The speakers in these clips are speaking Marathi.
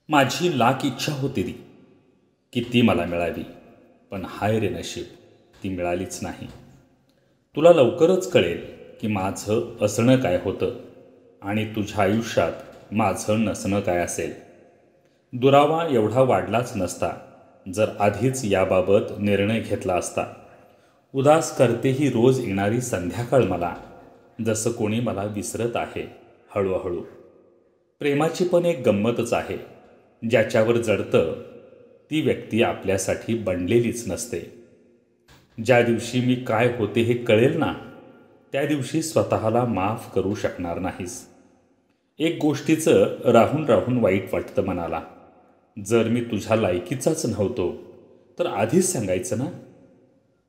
माझी लाख इच्छा होती ती की ती मला मिळावी, पण हाय रे नशीब, ती मिळालीच नाही. तुला लवकरच कळेल की माझं असणं काय होतं आणि तुझ्या आयुष्यात माझं नसणं काय असेल. दुरावा एवढा वाढलाच नसता जर आधीच याबाबत निर्णय घेतला असता. उदास करते ही रोज येणारी संध्याकाळ मला, जसं कोणी मला विसरत आहे हळूहळू. प्रेमाची पण एक गंमतच आहे. ज्याच्यावर जडतं ती व्यक्ती आपल्यासाठी बनलेलीच नसते. ज्या दिवशी मी काय होते हे कळेल ना, त्या दिवशी स्वतःला माफ करू शकणार नाहीस. एक गोष्टीचं राहून राहून वाईट वाटतं मनाला. जर मी तुझ्या लायकीचाच नव्हतो तर आधीच सांगायचं ना.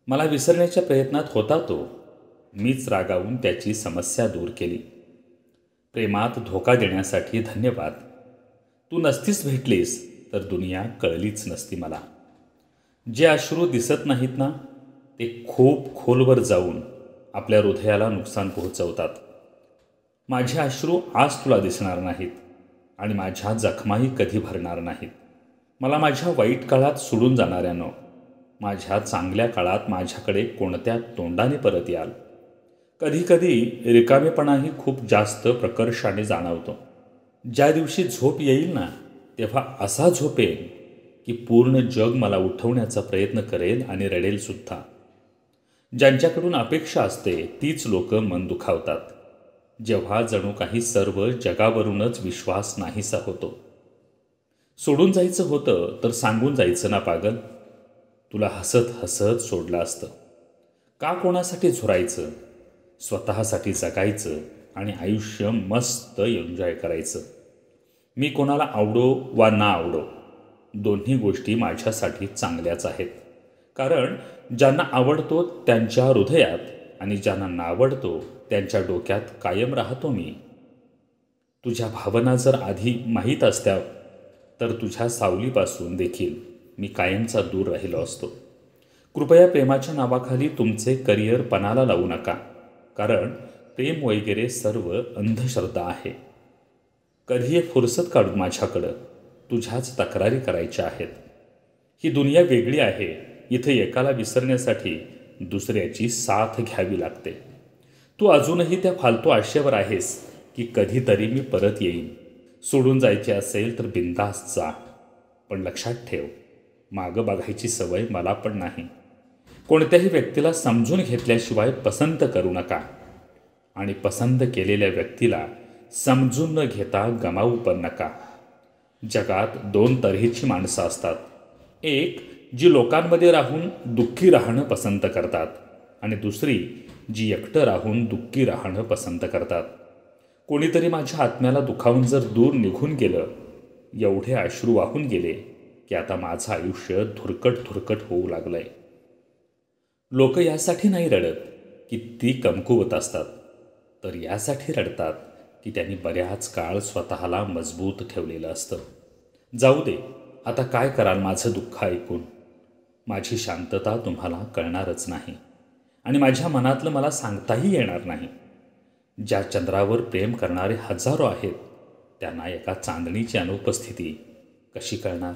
मला विसरण्याच्या प्रयत्नात होता तो. मीच रागावून त्याची समस्या दूर केली. प्रेमात धोका देण्यासाठी धन्यवाद. तू नसतीस भेटलीस तर दुनिया कळलीच नसती मला. जे अश्रू दिसत नाहीत ना, ते खूप खोलवर जाऊन आपल्या हृदयाला नुकसान पोहोचवतात. माझे अश्रू आज तुला दिसणार नाहीत आणि माझ्या जखमाही कधी भरणार नाहीत. मला माझ्या वाईट काळात सोडून जाणाऱ्यानं माझ्या चांगल्या काळात माझ्याकडे कोणत्या तोंडाने परत याल. कधीकधी रिकामेपणाही खूप जास्त प्रकर्षाने जाणवतो. ज्या दिवशी झोप येईल ना, तेव्हा असा झोपेल की पूर्ण जग मला उठवण्याचा प्रयत्न करेल आणि रडेलसुद्धा. ज्यांच्याकडून अपेक्षा असते तीच लोक मन दुखावतात, जेव्हा जणू काही सर्व जगावरूनच विश्वास नाहीसा होतो. सोडून जायचं होतं तर सांगून जायचं ना पागल. तुला हसत हसत सोडलं असतं. का कोणासाठी झुरायचं? स्वतःसाठी जगायचं आणि आयुष्य मस्त एन्जॉय करायचं. मी कोणाला आवडो वा ना आवडो, दोन्ही गोष्टी माझ्यासाठी चांगल्याच आहेत. कारण ज्यांना आवडतो त्यांच्या हृदयात आणि ज्यांना नावडतो त्यांच्या डोक्यात कायम राहतो मी. तुझ्या भावना जर आधी माहीत असत्या तर तुझ्या सावलीपासून देखील मी कायमचा दूर राहिलो असतो. कृपया प्रेमाच्या नावाखाली तुमचे करिअर पणाला लावू नका, कारण प्रेम वगैरे सर्व अंधश्रद्धा आहे. कधी एक फुरसत काढून माझ्याकडं तुझ्याच तक्रारी करायच्या आहेत. ही दुनिया वेगळी आहे. इथे एकाला विसरण्यासाठी दुसऱ्याची साथ घ्यावी लागते. तू अजूनही त्या फालतू आशेवर आहेस की कधीतरी मी परत येईन. सोडून जायचे असेल तर बिनधास्त जा, पण लक्षात ठेव, मागं बघायची सवय मला पण नाही. कोणत्याही व्यक्तीला समजून घेतल्याशिवाय पसंत करू नका आणि पसंत केलेल्या व्यक्तीला समजून न घेता गमावू पण नका. जगात दोन तऱ्हेची माणसं असतात. एक जी लोकांमध्ये राहून दुःखी राहणं पसंत करतात आणि दुसरी जी एकटं राहून दुःखी राहणं पसंत करतात. कोणीतरी माझ्या आत्म्याला दुखावून जर दूर निघून गेलं, एवढे अश्रू वाहून गेले की आता माझं आयुष्य धुरकट होऊ लागलंय. लोक यासाठी नाही रडत की ती कमकुवत असतात, तर यासाठी रडतात की त्यांनी बऱ्याच काळ स्वतःला मजबूत ठेवलेलं असतं. जाऊ दे, आता काय कराल माझं दुःख ऐकून. माझी शांतता तुम्हाला कळणारच नाही आणि माझ्या मनातलं मला सांगताही येणार नाही. ज्या चंद्रावर प्रेम करणारे हजारो आहेत, त्यांना एका चांदणीची अनुपस्थिती कशी कळणार?